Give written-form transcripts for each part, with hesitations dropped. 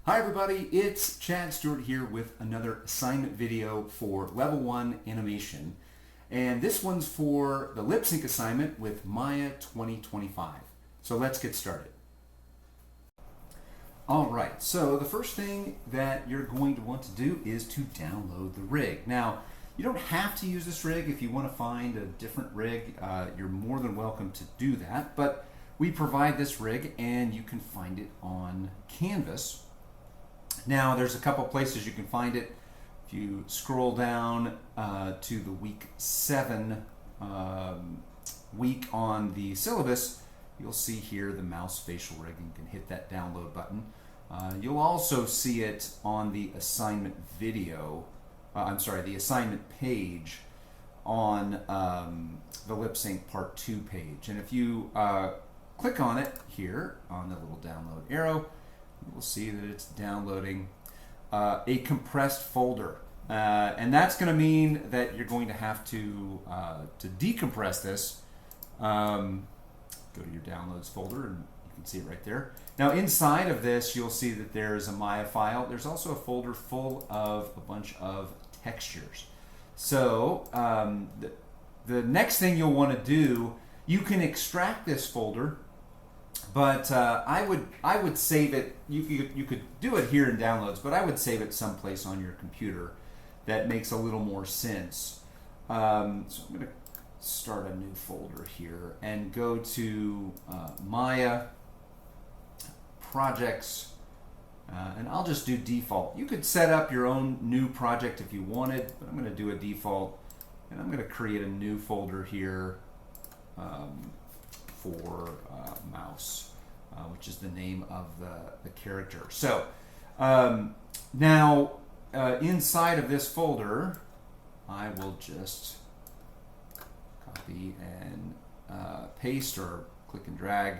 Hi everybody, it's Chad Stewart here with another assignment video for Level 1 Animation. And this one's for the lip sync assignment with Maya 2025. So let's get started. Alright, so the first thing that you're going to want to do is to download the rig. Now, you don't have to use this rig. If you want to find a different rig, you're more than welcome to do that. But we provide this rig and you can find it on Canvas. Now, there's a couple places you can find it. If you scroll down to the week 7 week on the syllabus, you'll see here the mouse facial rig, and you can hit that download button. You'll also see it on the assignment video, the assignment page on the lip sync part 2 page. And if you click on it here on the little download arrow, you will see that it's downloading a compressed folder. And that's going to mean that you're going to have to decompress this. Go to your downloads folder and you can see it right there. Now inside of this you'll see that there's a Maya file. There's also a folder full of a bunch of textures. So the next thing you'll want to do, you can extract this folder, but I would save it. You could do it here in downloads, but I would save it someplace on your computer that makes a little more sense. So I'm going to start a new folder here and go to Maya projects, and I'll just do default. You could set up your own new project if you wanted, but I'm going to do a default, and I'm going to create a new folder here for mouse, which is the name of the character. So now inside of this folder, I will just copy and paste or click and drag,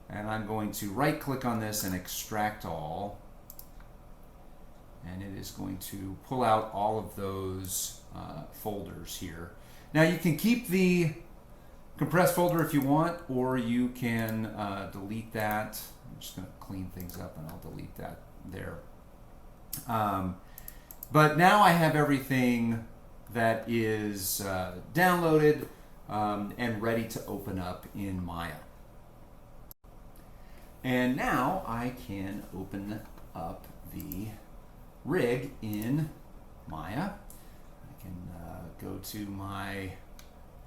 and I'm going to right click on this and extract all, and it is going to pull out all of those folders here. Now you can keep the compressed folder if you want, or you can delete that. I'm just going to clean things up and I'll delete that there. But now I have everything that is downloaded and ready to open up in Maya. And now I can open up the rig in Maya. I can go to my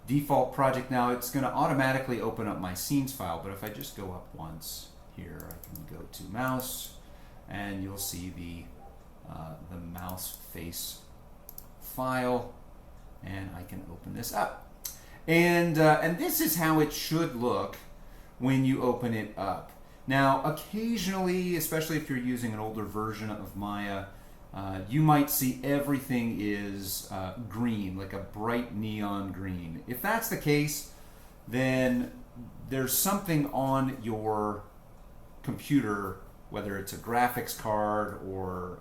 default project. Now it's going to automatically open up my scenes file, but if I just go up once here, I can go to mouse, and you'll see the mouse face file, and I can open this up. And this is how it should look when you open it up. Now, occasionally, especially if you're using an older version of Maya, you might see everything is green, like a bright neon green. If that's the case, then there's something on your computer, whether it's a graphics card or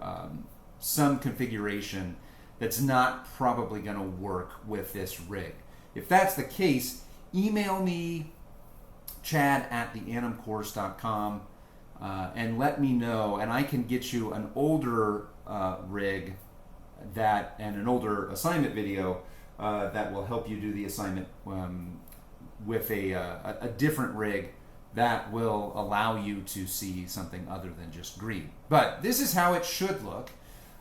some configuration, that's not probably going to work with this rig. If that's the case, email me, chad@TheAnimCourse.com, and let me know, and I can get you an older rig and an older assignment video that will help you do the assignment with a different rig that will allow you to see something other than just green. But this is how it should look.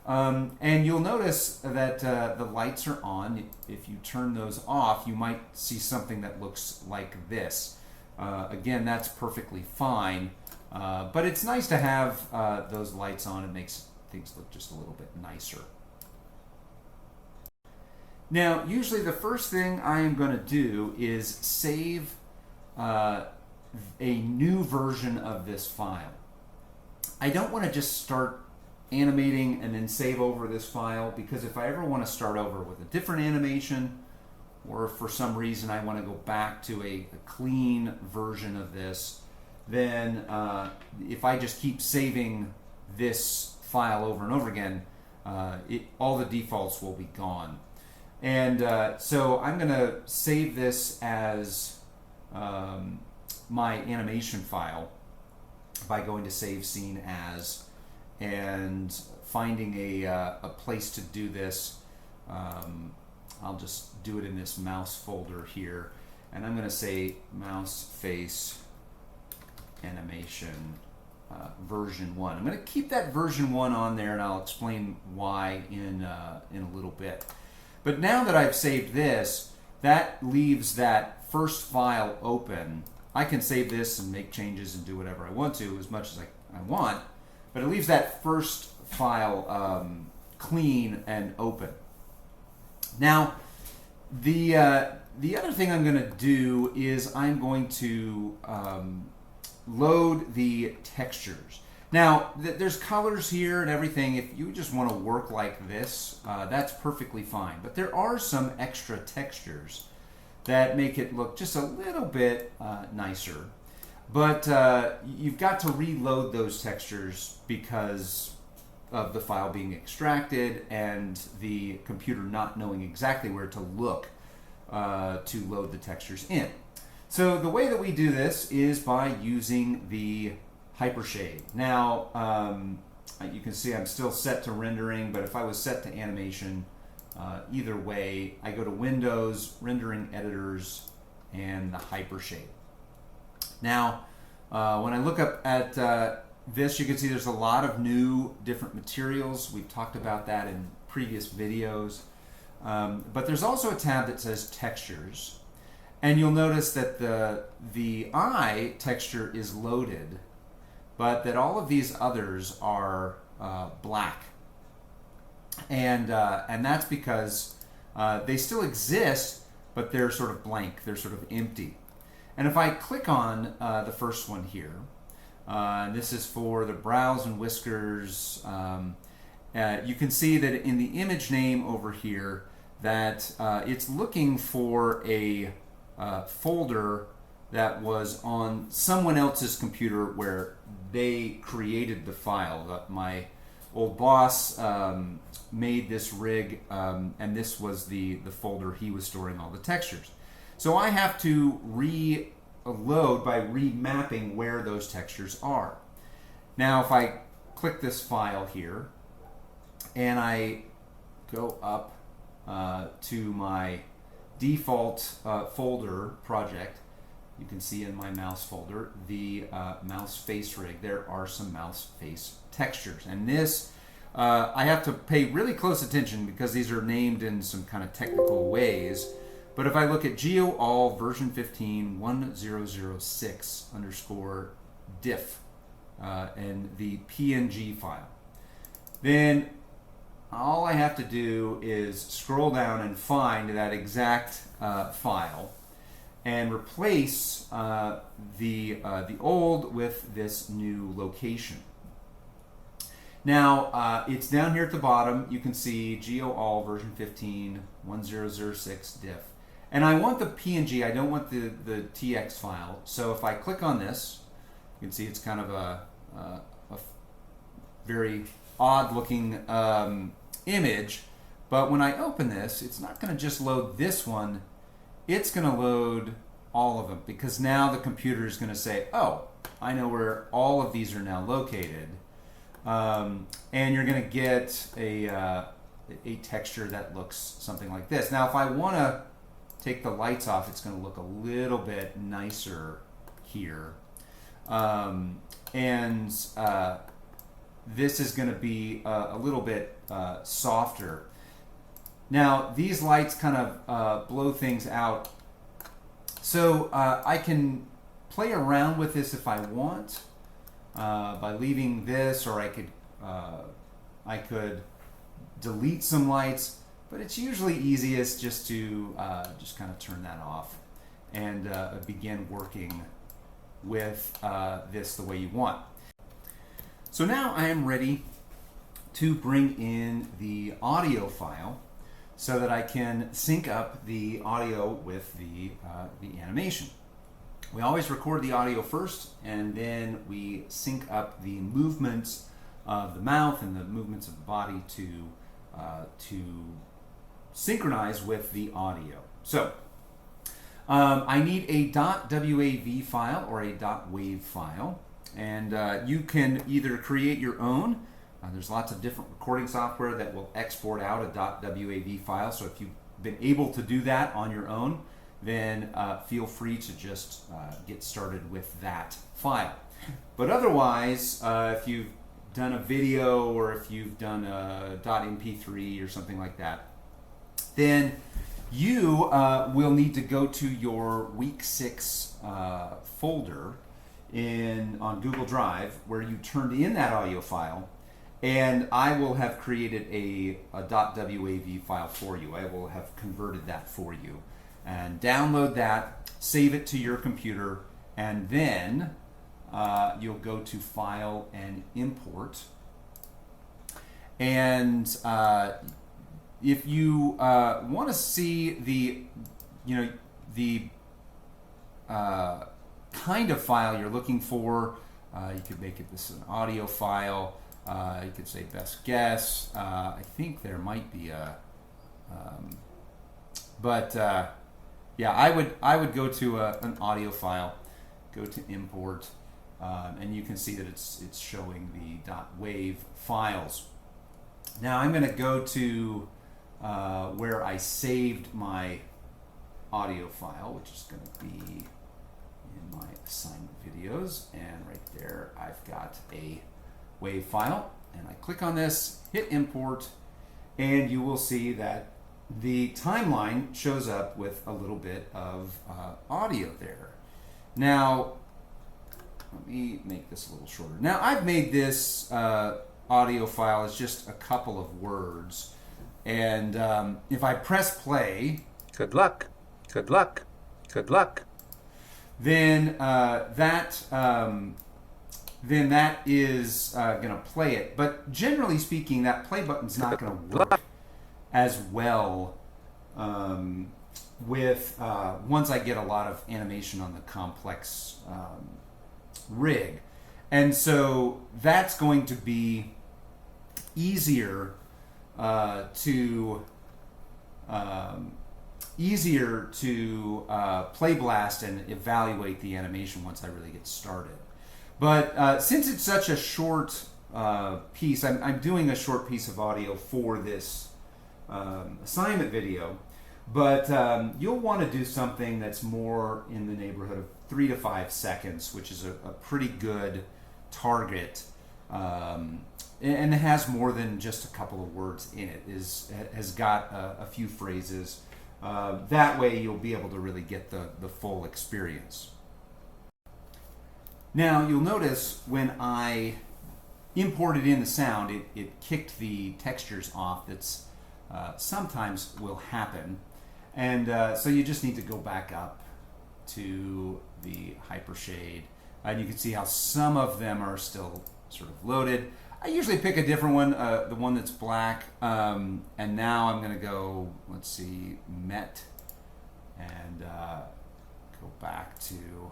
And you'll notice that the lights are on. If you turn those off, you might see something that looks like this. Again, that's perfectly fine, but it's nice to have those lights on. It makes things look just a little bit nicer. Now, usually the first thing I am going to do is save a new version of this file. I don't want to just start animating and then save over this file, because if I ever want to start over with a different animation, or if for some reason I want to go back to a clean version of this, then if I just keep saving this file over and over again, all the defaults will be gone. And so I'm going to save this as my animation file by going to Save Scene As, and finding a place to do this. I'll just do it in this mouse folder here, and I'm going to say mouse face animation version 1. I'm going to keep that version 1 on there, and I'll explain why in a little bit. But now that I've saved this, that leaves that first file open. I can save this and make changes and do whatever I want to as much as I want, but it leaves that first file clean and open. Now, the other thing I'm going to do is I'm going to load the textures. Now, there's colors here and everything. If you just want to work like this, that's perfectly fine. But there are some extra textures that make it look just a little bit nicer. But you've got to reload those textures because of the file being extracted and the computer not knowing exactly where to look to load the textures in. So the way that we do this is by using the hypershade. Now, you can see I'm still set to rendering, but if I was set to animation, either way, I go to Windows, Rendering Editors, and the hypershade. Now, when I look up at this, you can see there's a lot of new different materials. We've talked about that in previous videos. But there's also a tab that says Textures. And you'll notice that the eye texture is loaded, but that all of these others are black. And that's because they still exist, but they're sort of blank. They're sort of empty. And if I click on the first one here, this is for the brows and whiskers, you can see that in the image name over here that it's looking for a folder that was on someone else's computer where they created the file. My old boss made this rig, and this was the folder he was storing all the textures. So I have to reload by remapping where those textures are. Now if I click this file here and I go up to my default folder project, you can see in my mouse folder the mouse face rig. There are some mouse face textures, and this I have to pay really close attention because these are named in some kind of technical ways. But if I look at GeoAll version 15 1006 underscore diff and the PNG file, then all I have to do is scroll down and find that exact file and replace the old with this new location. Now, it's down here at the bottom. You can see GeoAll version 15 1006 diff. And I want the PNG, I don't want the TX file. So if I click on this, you can see it's kind of a very odd looking image. But when I open this, it's not going to just load this one. It's going to load all of them, because now the computer is going to say, oh, I know where all of these are now located. And you're going to get a texture that looks something like this. Now, if I want to take the lights off, it's going to look a little bit nicer here. This is going to be a little bit softer. Now, these lights kind of blow things out. So I can play around with this if I want by leaving this, or I could delete some lights. But it's usually easiest just to just kind of turn that off and begin working with this the way you want. So now I am ready to bring in the audio file so that I can sync up the audio with the animation. We always record the audio first, and then we sync up the movements of the mouth and the movements of the body to synchronize with the audio. So I need a .wav file or a .wave file, and you can either create your own There's lots of different recording software that will export out a .wav file. So if you've been able to do that on your own, then feel free to just get started with that file. But otherwise, if you've done a video or if you've done a .mp3 or something like that, then you will need to go to your week 6 folder on Google Drive where you turned in that audio file, and I will have created a .wav file for you. I will have converted that for you. And download that, save it to your computer, and then you'll go to File and Import. And if you want to see the kind of file you're looking for, you could make it this an audio file. You could say best guess. I think there might be a, yeah, I would go to an audio file, go to import, and you can see that it's showing the .wav files. Now I'm going to go to where I saved my audio file, which is going to be in my assignment videos, and right there I've got a WAV file, and I click on this, hit import, and you will see that the timeline shows up with a little bit of audio there. Now, let me make this a little shorter. Now, I've made this audio file as just a couple of words, and if I press play, good luck, good luck, good luck, then that is going to play it. But generally speaking, that play button's not going to work as well with once I get a lot of animation on the complex rig. And so that's going to be easier to Playblast and evaluate the animation once I really get started. But since it's such a short piece, I'm doing a short piece of audio for this assignment video, but you'll want to do something that's more in the neighborhood of 3 to 5 seconds, which is a pretty good target, and it has more than just a couple of words in it. Has got a few phrases. That way you'll be able to really get the full experience. Now you'll notice when I imported in the sound, it kicked the textures off. That's sometimes will happen, and so you just need to go back up to the hypershade, and you can see how some of them are still sort of loaded. I usually pick a different one, the one that's black, and now I'm going to go, let's see, Met, and go back to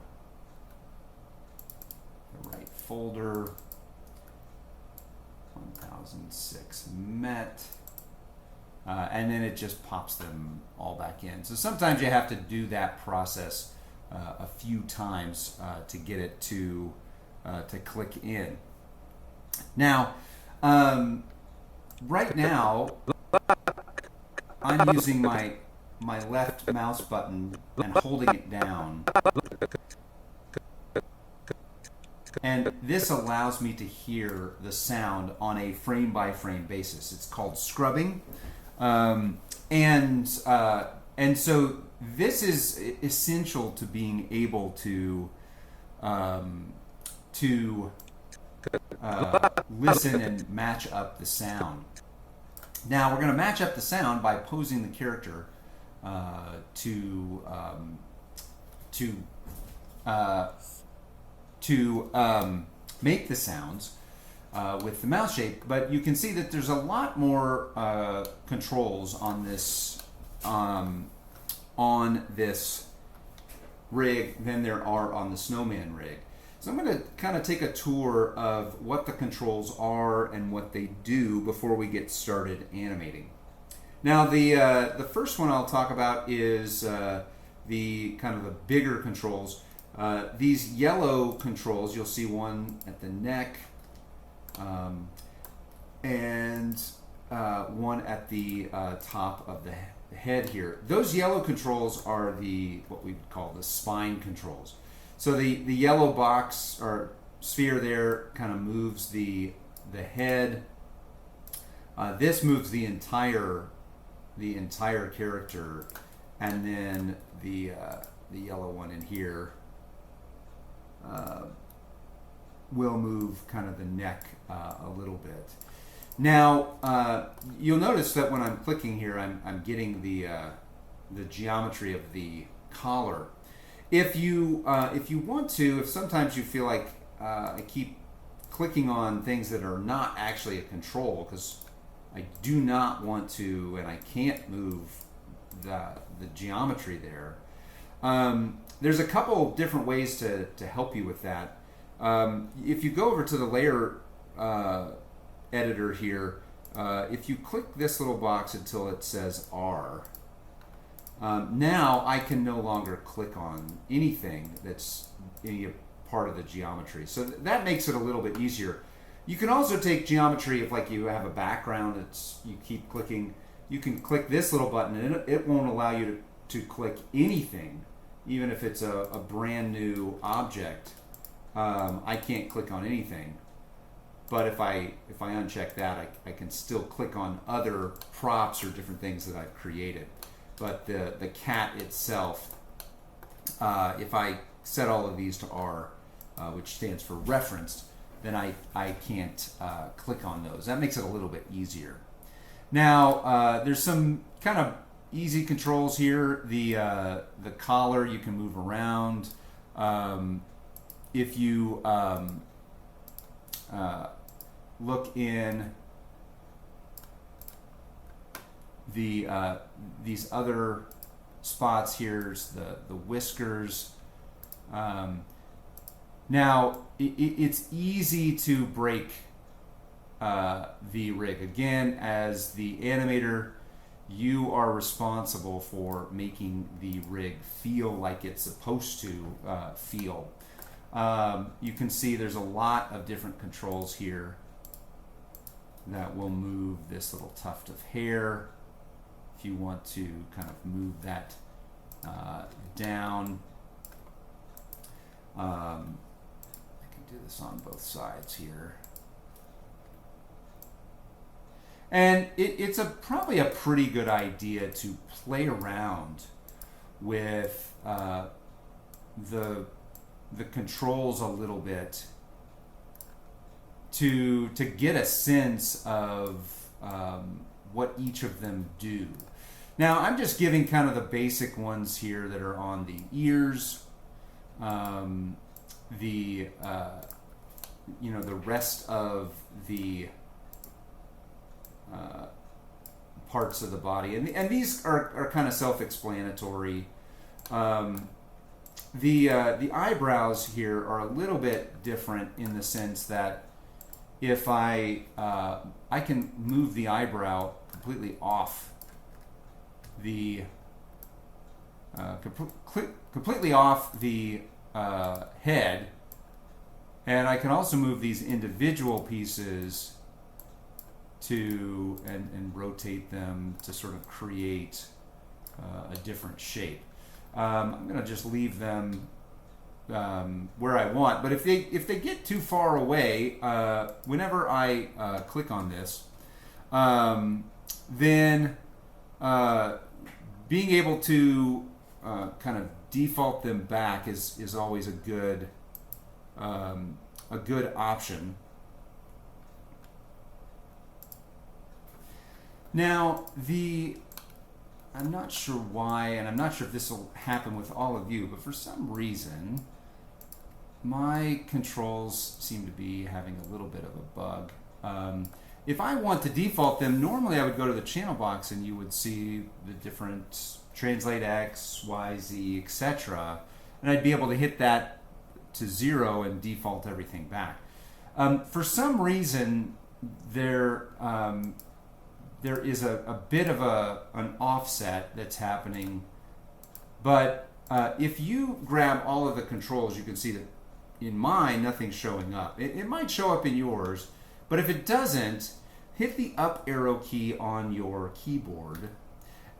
the right folder, 1006 Met, and then it just pops them all back in. So sometimes you have to do that process a few times to get it to click in. Now, right now, I'm using my left mouse button and holding it down. And this allows me to hear the sound on a frame-by-frame basis. It's called scrubbing. And so this is essential to being able to listen and match up the sound. Now we're going to match up the sound by posing the character to make the sounds with the mouse shape. But you can see that there's a lot more controls on this rig than there are on the Snowman rig. So I'm going to kind of take a tour of what the controls are and what they do before we get started animating. Now the first one I'll talk about is the kind of the bigger controls. These yellow controls, you'll see one at the neck. and one at the top of the head here. Those yellow controls are what we call the spine controls. So the yellow box or sphere there kind of moves the head. This moves the entire character, and then the yellow one in here will move kind of the neck a little bit. Now you'll notice that when I'm clicking here, I'm getting the geometry of the collar. If you want to, if sometimes you feel like I keep clicking on things that are not actually a control, because I do not want to and I can't move the geometry there. There's a couple different ways to help you with that. If you go over to the layer editor here, if you click this little box until it says R, now I can no longer click on anything that's any part of the geometry. So that makes it a little bit easier. You can also take geometry if like you have a background, you keep clicking, you can click this little button and it won't allow you to click anything, even if it's a brand new object. I can't click on anything. But if I uncheck that, I can still click on other props or different things that I've created. But the cat itself, if I set all of these to R, which stands for referenced, then I can't click on those. That makes it a little bit easier. Now there's some kind of easy controls here. The collar you can move around. If you look in these other spots, here's the whiskers. Now it's easy to break the rig. Again, as the animator, you are responsible for making the rig feel like it's supposed to feel. You can see there's a lot of different controls here that will move this little tuft of hair. If you want to kind of move that down, I can do this on both sides here. And it's probably a pretty good idea to play around with the controls a little bit to get a sense of what each of them do. Now I'm just giving kind of the basic ones here that are on the ears, the rest of the parts of the body, and these are kind of self-explanatory. The eyebrows here are a little bit different in the sense that if I can move the eyebrow completely off the completely off the head, and I can also move these individual pieces and rotate them to sort of create a different shape. I'm going to just leave them where I want, but if they get too far away, whenever I click on this, then being able to kind of default them back is always a good option. Now I'm not sure why, and I'm not sure if this will happen with all of you, but for some reason my controls seem to be having a little bit of a bug. If I want to default them, normally I would go to the channel box and you would see the different translate X, Y, Z, etc. And I'd be able to hit that to 0 and default everything back. For some reason, there is a bit of an offset that's happening, but if you grab all of the controls, you can see that in mine, nothing's showing up. It might show up in yours, but if it doesn't, hit the up arrow key on your keyboard,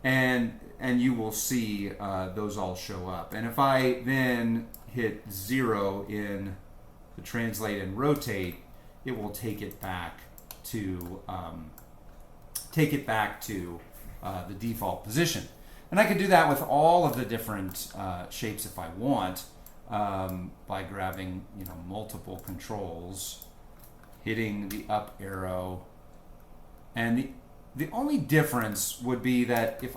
and you will see those all show up. And if I then hit 0 in the translate and rotate, it will take it back to the default position. And I can do that with all of the different shapes if I want, by grabbing multiple controls, hitting the up arrow, and the only difference would be that if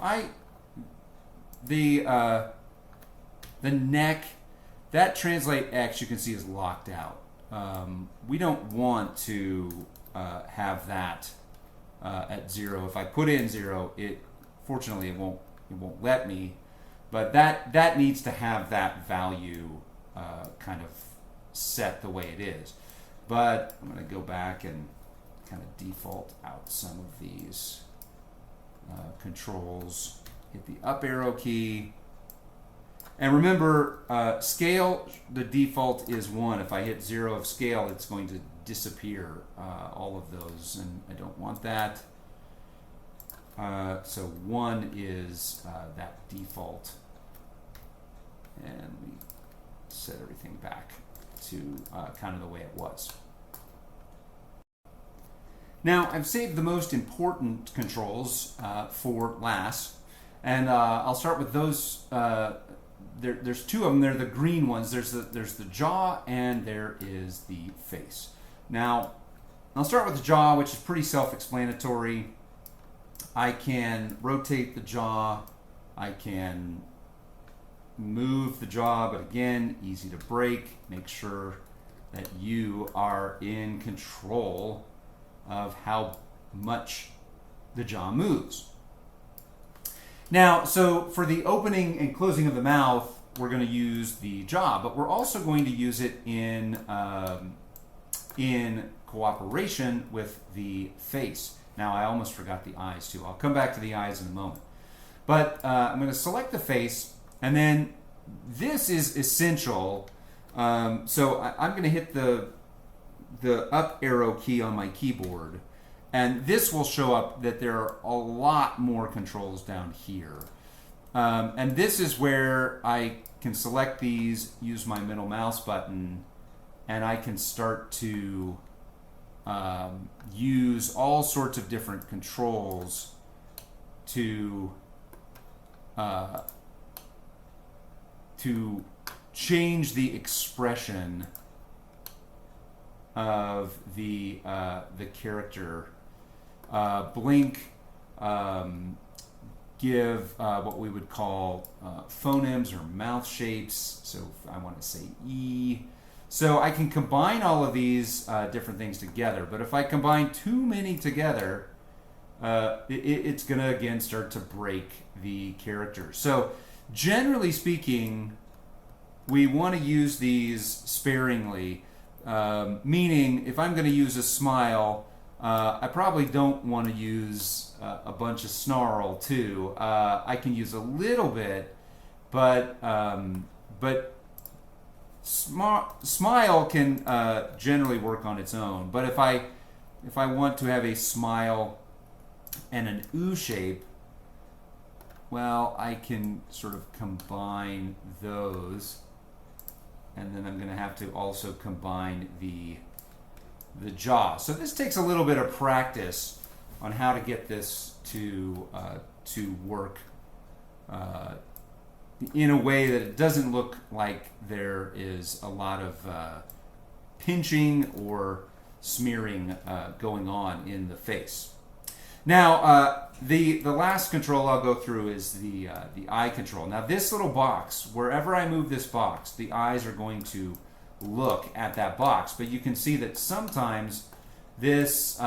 the neck, that translate X, you can see is locked out. We don't want to have that at 0. If I put in 0, fortunately it won't let me, but that needs to have that value kind of set the way it is. But I'm going to go back and kind of default out some of these controls. Hit the up arrow key. And remember, scale, the default is 1. If I hit 0 of scale, it's going to disappear all of those, and I don't want that. So 1 is that default. And we set everything back to kind of the way it was. Now, I've saved the most important controls for last, and I'll start with those. There's 2 of them. They're the green ones. There's the jaw, and there is the face. Now, I'll start with the jaw, which is pretty self-explanatory. I can rotate the jaw. I can move the jaw, but again, easy to break. Make sure that you are in control of how much the jaw moves. Now, so for the opening and closing of the mouth, we're going to use the jaw, but we're also going to use it in cooperation with the face. Now, I almost forgot the eyes too. I'll come back to the eyes in a moment. But I'm going to select the face, and then this is essential. So I'm going to hit the up arrow key on my keyboard, and this will show up that there are a lot more controls down here. And this is where I can select these, use my middle mouse button, and I can start to use all sorts of different controls to change the expression of the character. Blink, give what we would call phonemes or mouth shapes. So if I want to say E. So I can combine all of these different things together. But if I combine too many together, it's going to, again, start to break the character. So generally speaking, we want to use these sparingly. Meaning, if I'm going to use a smile, I probably don't want to use a bunch of snarl too. I can use a little bit, but smile can generally work on its own. But if I want to have a smile and an ooh shape, well, I can sort of combine those. And then I'm going to have to also combine the jaw. So this takes a little bit of practice on how to get this to work in a way that it doesn't look like there is a lot of pinching or smearing going on in the face. Now, the last control I'll go through is the eye control. Now, this little box, wherever I move this box, the eyes are going to look at that box. But you can see that sometimes this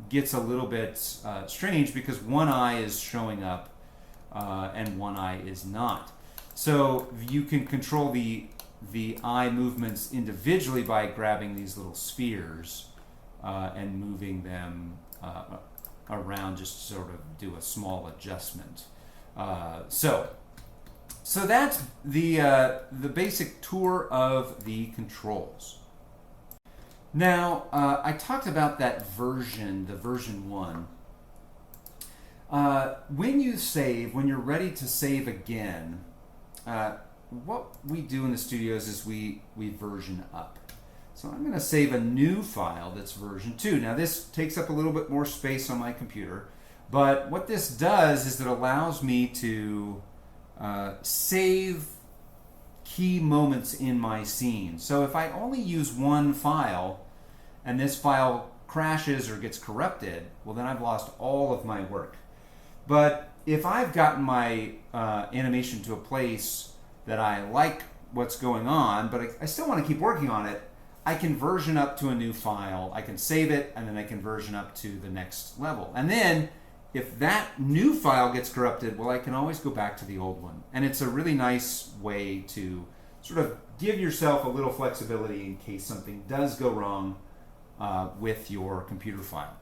gets a little bit strange because one eye is showing up and one eye is not. So you can control the eye movements individually by grabbing these little spheres and moving them around, just to sort of do a small adjustment. So that's the basic tour of the controls. Now, I talked about that version, the version 1. When you save, when you're ready to save again, what we do in the studios is we version up. So I'm going to save a new file that's version 2. Now this takes up a little bit more space on my computer, but what this does is it allows me to save key moments in my scene. So if I only use one file and this file crashes or gets corrupted, well then I've lost all of my work. But if I've gotten my animation to a place that I like what's going on, but I still want to keep working on it, I can version up to a new file, I can save it, and then I can version up to the next level. And then if that new file gets corrupted, well, I can always go back to the old one. And it's a really nice way to sort of give yourself a little flexibility in case something does go wrong with your computer file.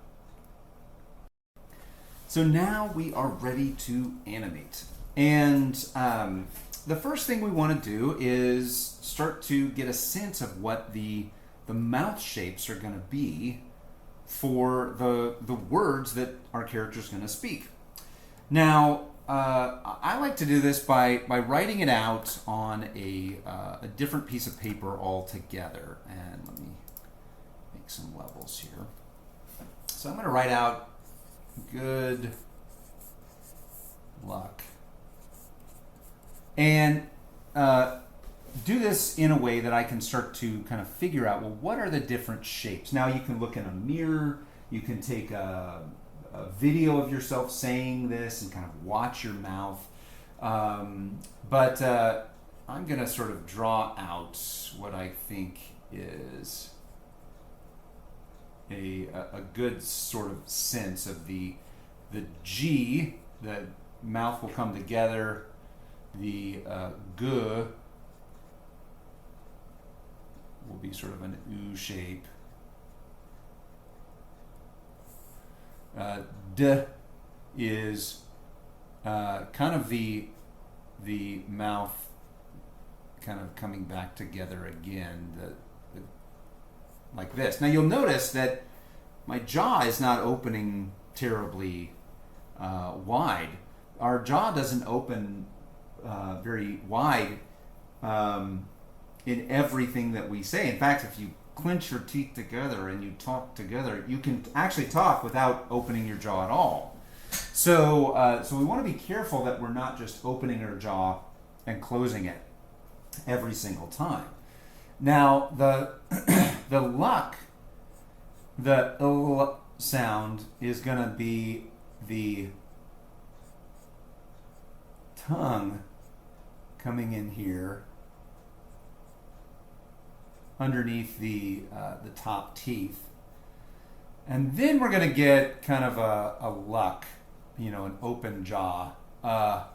So now we are ready to animate. And the first thing we want to do is start to get a sense of what the mouth shapes are going to be for the words that our character is going to speak. Now, I like to do this by writing it out on a different piece of paper altogether. And let me make some levels here. So I'm going to write out good luck. And do this in a way that I can start to kind of figure out, well, what are the different shapes? Now you can look in a mirror, you can take a video of yourself saying this and kind of watch your mouth. But I'm going to sort of draw out what I think is a good sort of sense of the G, the mouth will come together, the G will be sort of an U shape. D is kind of the mouth kind of coming back together again, like this. Now you'll notice that my jaw is not opening terribly wide. Our jaw doesn't open very wide in everything that we say. In fact, if you clench your teeth together and you talk together, you can actually talk without opening your jaw at all. So we want to be careful that we're not just opening our jaw and closing it every single time. Now, the luck, the L sound is going to be the tongue coming in here underneath the top teeth. And then we're going to get kind of a luck, an open jaw. I'm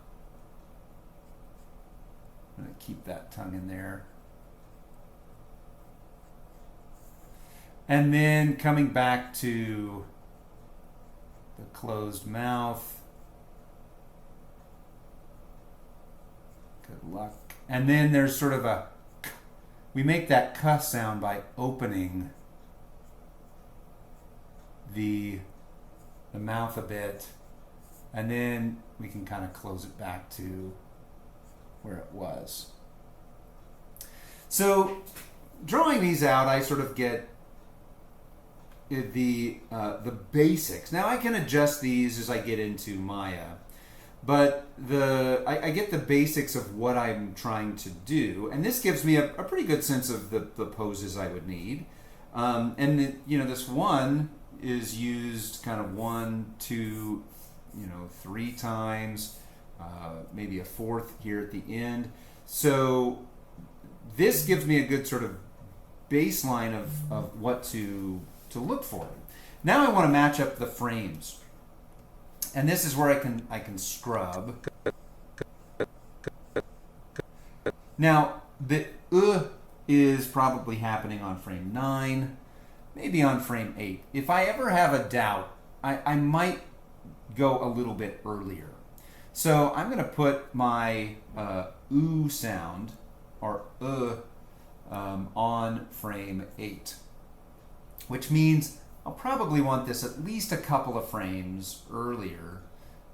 going to keep that tongue in there. And then coming back to the closed mouth. Good luck. And then there's sort of we make that k sound by opening the mouth a bit, and then we can kind of close it back to where it was. So drawing these out, I sort of get the basics. Now I can adjust these as I get into Maya, but I get the basics of what I'm trying to do, and this gives me a pretty good sense of the poses I would need. And this one is used kind of 1, 2, 3 times, maybe a fourth here at the end. So this gives me a good sort of baseline of what to look for. Now I want to match up the frames. And this is where I can scrub. Now, the is probably happening on frame 9, maybe on frame 8. If I ever have a doubt, I might go a little bit earlier. So I'm going to put my sound, or on frame 8. which means I'll probably want this at least a couple of frames earlier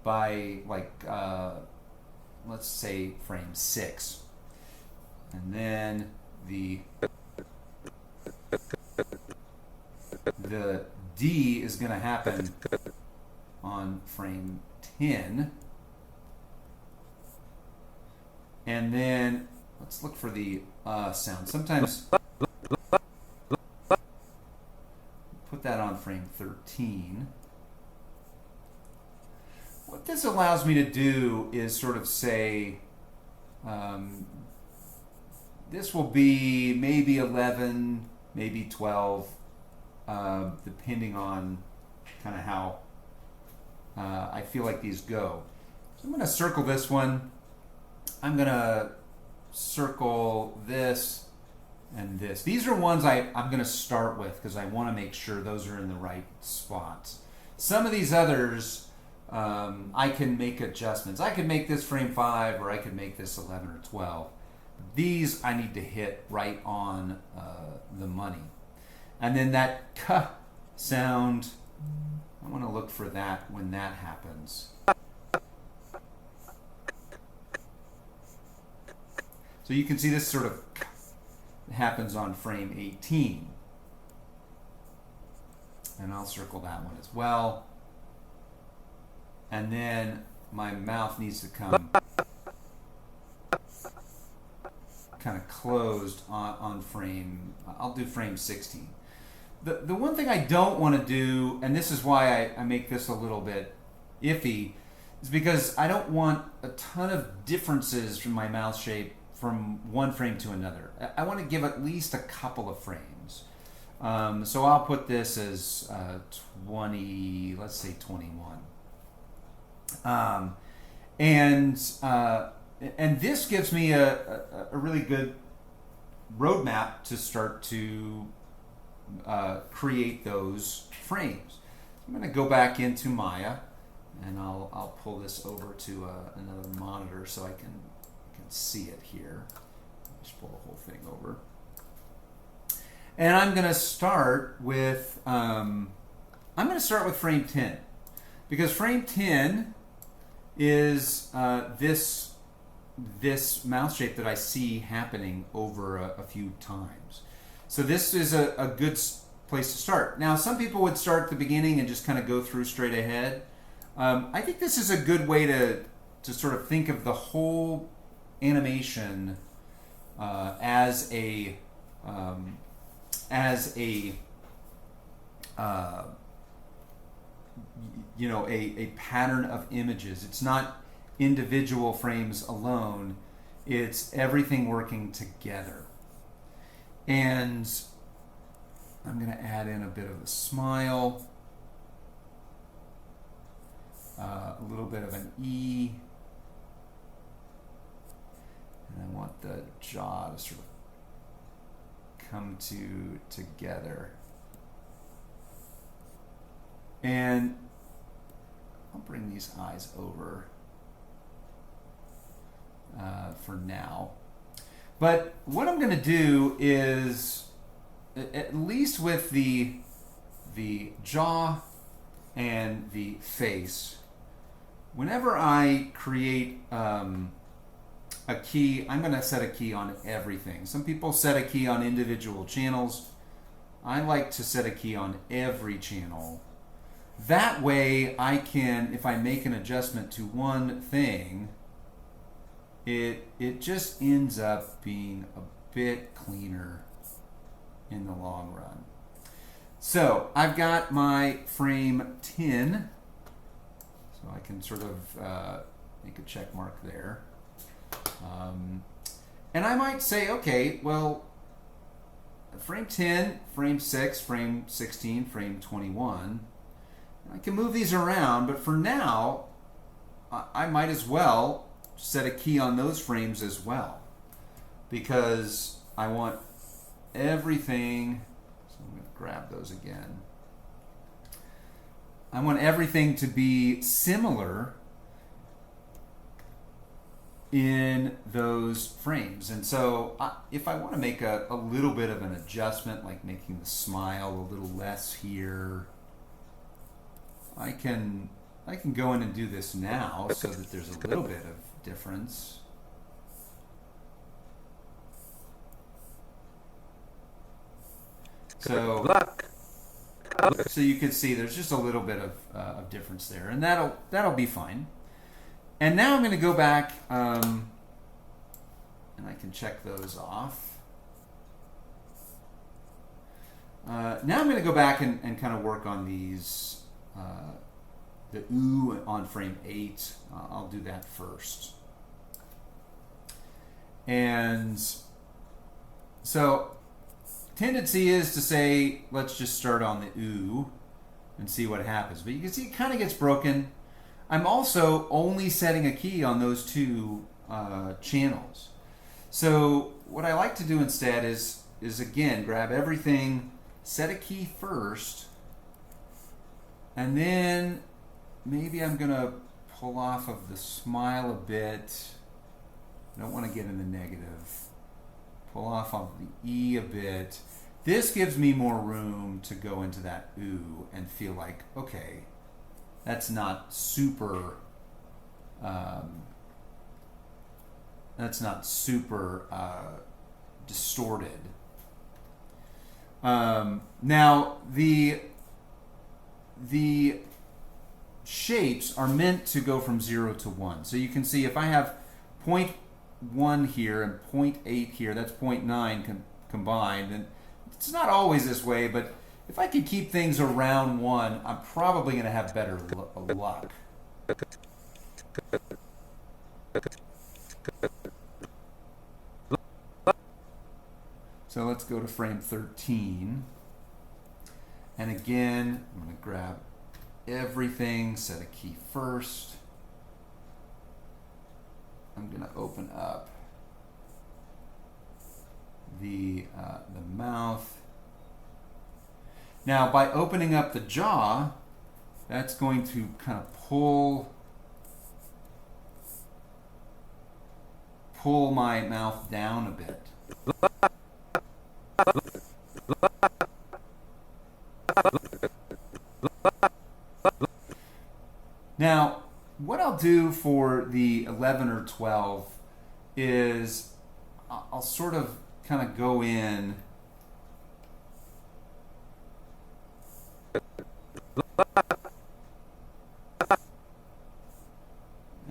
by like, let's say frame 6. And then the D is going to happen on frame 10. And then let's look for the sound. Sometimes put that on frame 13. What this allows me to do is sort of say, this will be maybe 11, maybe 12, depending on kind of how I feel like these go. So I'm going to circle this one. I'm going to circle this and this. These are ones I'm going to start with because I want to make sure those are in the right spots. Some of these others, I can make adjustments. I could make this frame 5 or I could make this 11 or 12. These I need to hit right on the money. And then that k sound, I want to look for that when that happens. So you can see this sort of happens on frame 18. And I'll circle that one as well. And then my mouth needs to come kind of closed on frame, I'll do frame 16. The one thing I don't want to do, and this is why I make this a little bit iffy, is because I don't want a ton of differences from my mouth shape from one frame to another. I want to give at least a couple of frames. So I'll put this as 20, let's say 21. And this gives me a really good roadmap to start to create those frames. I'm going to go back into Maya, and I'll pull this over to another monitor so I can see it here. Just pull the whole thing over. And I'm going to start with frame 10, because frame 10 is this mouth shape that I see happening over a few times. So this is a good place to start. Now, some people would start at the beginning and just kind of go through straight ahead. I think this is a good way to sort of think of the whole animation as a pattern of images. It's not individual frames alone. It's everything working together. And I'm going to add in a bit of a smile, a little bit of an E, and I want the jaw to sort of come together. And I'll bring these eyes over for now. But what I'm going to do is, at least with the jaw and the face, whenever I create a key, I'm going to set a key on everything. Some people set a key on individual channels. I like to set a key on every channel. That way I can, if I make an adjustment to one thing, it just ends up being a bit cleaner in the long run. So I've got my frame 10, so I can sort of make a check mark there. And I might say, okay, well, frame 10, frame 6, frame 16, frame 21, I can move these around, but for now, I might as well set a key on those frames as well, because I want everything, so I'm going to grab those again. I want everything to be similar in those frames. And so if I want to make a little bit of an adjustment, like making the smile a little less here, I can go in and do this now so that there's a little bit of difference. So you can see there's just a little bit of difference there, and that'll be fine. And now I'm going to go back, and I can check those off. Now I'm going to go back and kind of work on these, the ooh on frame 8. I'll do that first. And so tendency is to say, let's just start on the ooh and see what happens. But you can see it kind of gets broken. I'm also only setting a key on those two channels. So what I like to do instead is again, grab everything, set a key first, and then maybe I'm going to pull off of the smile a bit. I don't want to get in the negative. Pull off of the E a bit. This gives me more room to go into that ooh and feel like, okay, that's not super distorted. Now the shapes are meant to go from 0 to 1. So you can see if I have 0.1 here and 0.8 here, that's 0.9 combined, and it's not always this way, but if I could keep things around 1, I'm probably going to have better luck. So let's go to frame 13. And again, I'm going to grab everything, set a key first. I'm going to open up the mouth. Now, by opening up the jaw, that's going to kind of pull my mouth down a bit. Now, what I'll do for the 11 or 12 is I'll sort of kind of go in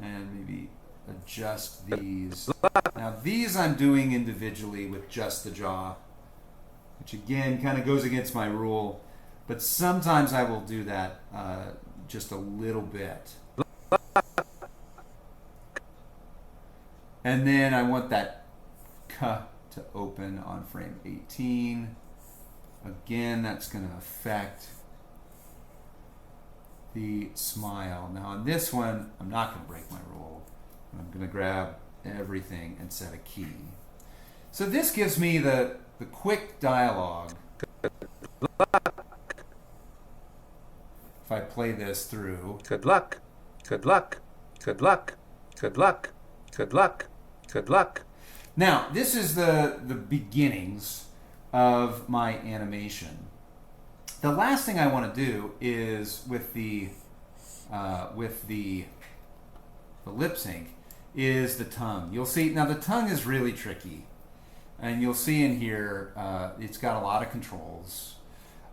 and maybe adjust these. Now these I'm doing individually with just the jaw, which again kind of goes against my rule, but sometimes I will do that just a little bit. And then I want that K to open on frame 18. Again, that's going to affect the smile. Now on this one, I'm not going to break my rule. I'm going to grab everything and set a key. So this gives me the quick dialogue. If I play this through. Good luck. Good luck. Good luck. Good luck. Good luck. Good luck. Now, this is the beginnings of my animation. The last thing I want to do is with the lip sync is the tongue. You'll see now the tongue is really tricky, and you'll see in here it's got a lot of controls,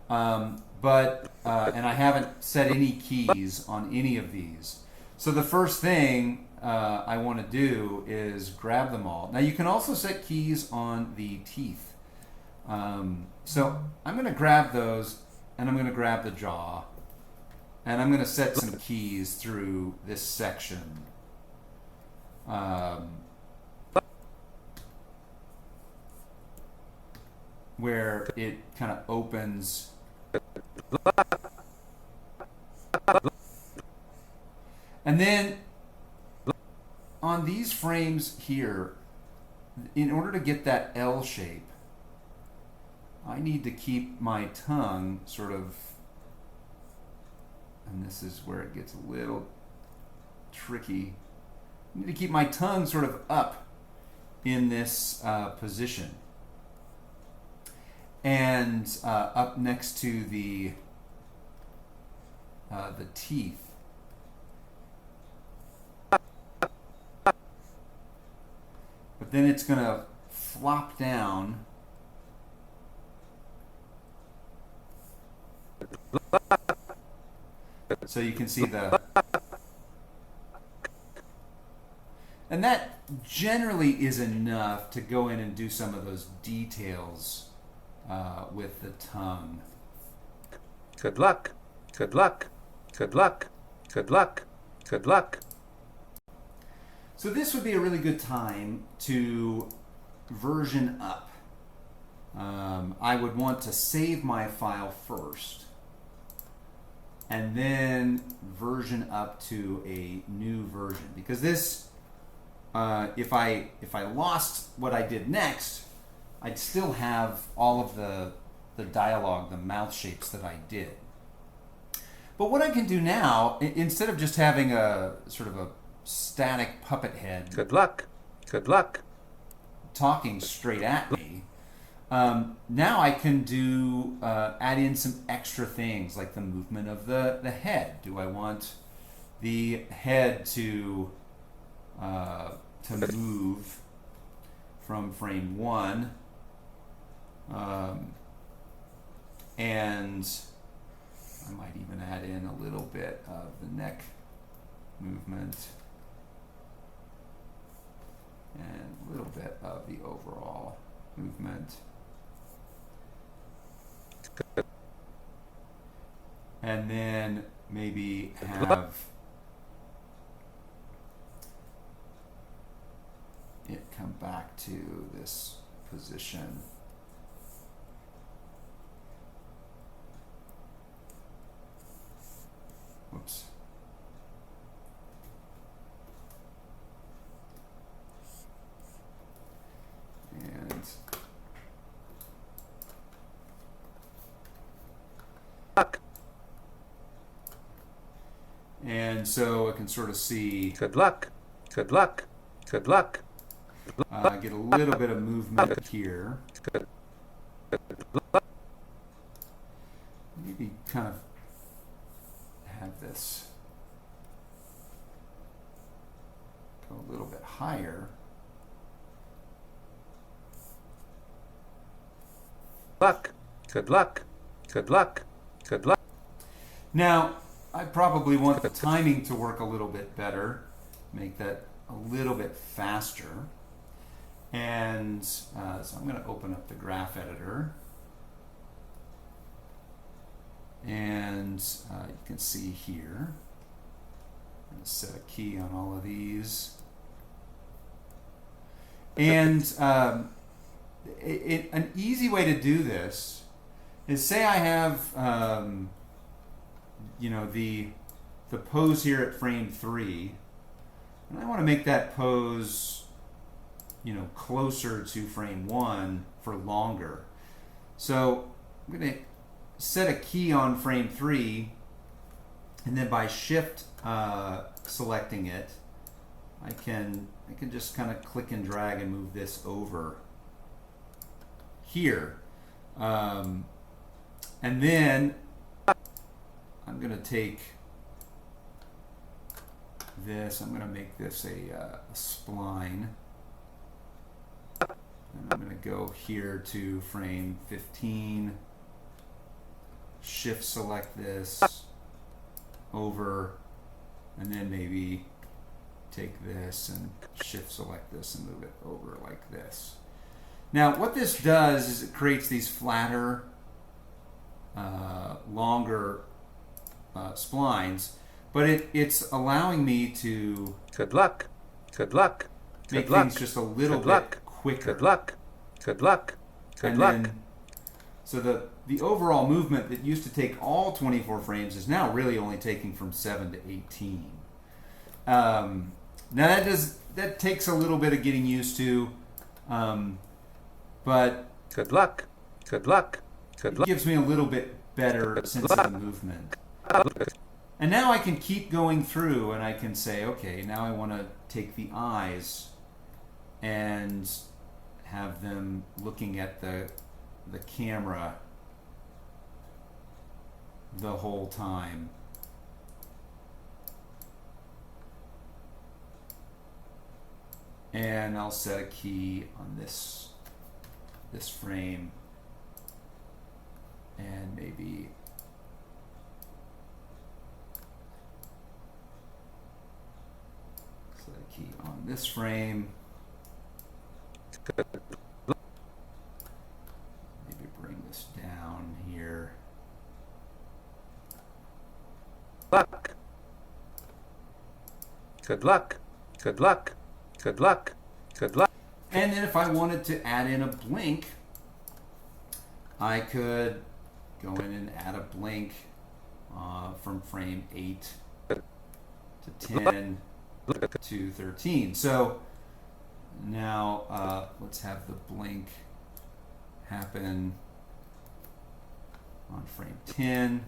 but and I haven't set any keys on any of these. So the first thing I want to do is grab them all. Now you can also set keys on the teeth. So I'm going to grab those, and I'm going to grab the jaw, and I'm going to set some keys through this section. Where it kind of opens. And then on these frames here, in order to get that L shape, I need to keep my tongue sort of, and this is where it gets a little tricky. I need to keep my tongue sort of up in this position. And up next to the teeth. But then it's going to flop down. So you can see the... And that generally is enough to go in and do some of those details with the tongue. Good luck. Good luck. Good luck. Good luck. Good luck. So this would be a really good time to version up. I would want to save my file first and then version up to a new version, because this, if I lost what I did next, I'd still have all of the dialogue, the mouth shapes that I did. But what I can do now, instead of just having a sort of a static puppet head, good luck, good luck, talking straight at me, now I can do add in some extra things like the movement of the head. Do I want the head to move from frame 1? And I might even add in a little bit of the neck movement and a little bit of the overall movement. And then maybe have it come back to this position. Whoops. And so I can sort of see. Good luck. Good luck. Good luck. Get a little bit of movement here. Maybe kind of have this go a little bit higher. Luck. Good luck. Good luck. Good luck. Now, I probably want the timing to work a little bit better, make that a little bit faster. And so I'm going to open up the graph editor. And you can see here, I'm going to set a key on all of these. And an easy way to do this is, say I have you know, the pose here at frame 3, and I want to make that pose, you know, closer to frame 1 for longer. So I'm going to set a key on frame 3, and then by shift selecting it, I can just kind of click and drag and move this over here. And then I'm going to take this, I'm going to make this a spline. And I'm going to go here to frame 15, shift select this over, and then maybe take this and shift select this and move it over like this. Now what this does is it creates these flatter, longer splines, but it's allowing me to good luck, good luck, make good luck, things just a little good bit luck, quicker. good luck, good luck, good And luck. then, so the overall movement that used to take all 24 frames is now really only taking from 7 to 18. Now that takes a little bit of getting used to, but good luck, good luck, good it luck. gives me a little bit better sense of the movement. And now I can keep going through and I can say, okay, now I want to take the eyes and have them looking at the camera the whole time. And I'll set a key on this frame, and maybe set a key on this frame. Maybe bring this down here. Luck. Good luck. Good luck. Good luck. Good luck. And then if I wanted to add in a blink, I could go in and add a blink from frame 8 to 10 to 13. So now let's have the blink happen on frame 10.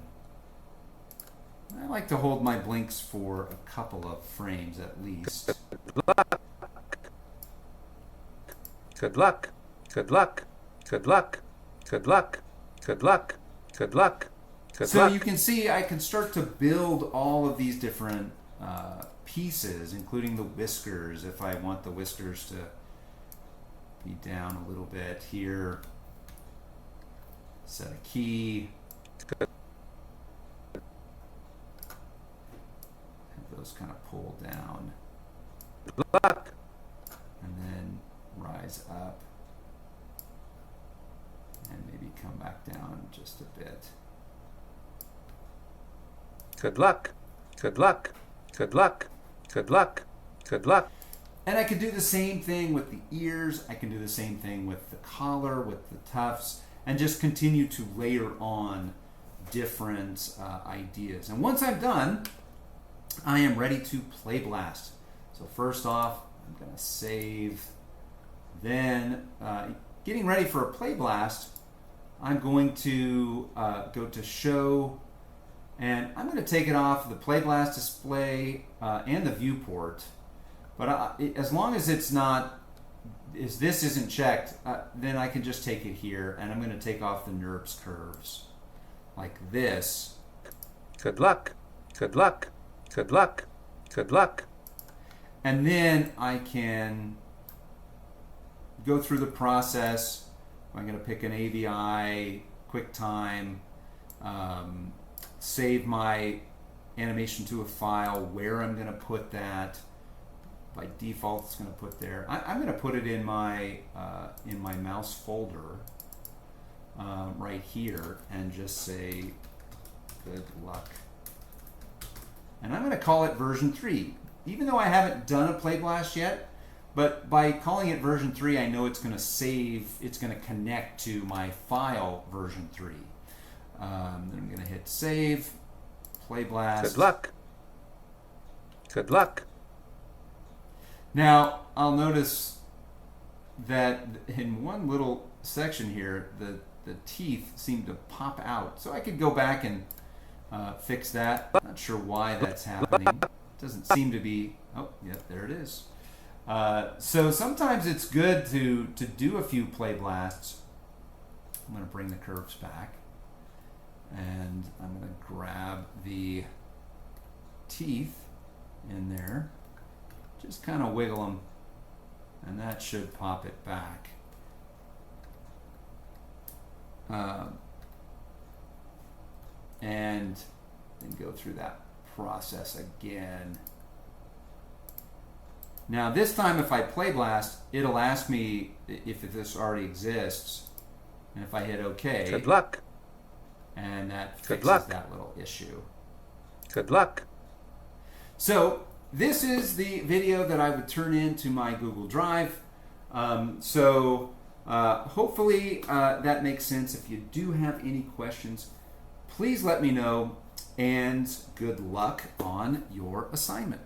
I like to hold my blinks for a couple of frames at least. Good luck. Good luck. Good luck. Good luck. Good luck. Good luck. Good So luck. you can see I can start to build all of these different pieces, including the whiskers, if I want the whiskers to be down a little bit here. Set a key. Have those kind of pull down. Good luck. And then rise up. And maybe come back down just a bit. Good luck. Good luck. Good luck. Good luck. Good luck. And I can do the same thing with the ears. I can do the same thing with the collar, with the tufts, and just continue to layer on different ideas. And once I'm done, I am ready to Playblast. So first off, I'm going to save. Then, getting ready for a Playblast, I'm going to go to Show, and I'm going to take it off the Playblast display and the viewport. But as long as it's not, as this isn't checked, then I can just take it here, and I'm going to take off the NURBS curves like this. Good luck. Good luck. Good luck. Good luck. And then I can go through the process. I'm going to pick an AVI, QuickTime, save my animation to a file, where I'm going to put that. By default, it's going to put there. I'm going to put it in my mouse folder right here and just say good luck. And I'm going to call it version 3. Even though I haven't done a Playblast yet, but by calling it version 3, I know it's going to save, it's going to connect to my file version 3. Then I'm going to hit save, Playblast. Good luck. Good luck. Now, I'll notice that in one little section here, the teeth seem to pop out. So I could go back and fix that. Not sure why that's happening. Doesn't seem to be. Oh, yeah, there it is. So sometimes it's good to do a few Playblasts. I'm going to bring the curves back, and I'm going to grab the teeth in there, just kind of wiggle them, and that should pop it back. And then go through that process again. Now this time if I Playblast, it'll ask me if this already exists, and if I hit OK, Good luck. and that Good fixes luck. that little issue. Good luck. So this is the video that I would turn into my Google Drive. Hopefully that makes sense. If you do have any questions, please let me know, and good luck on your assignment.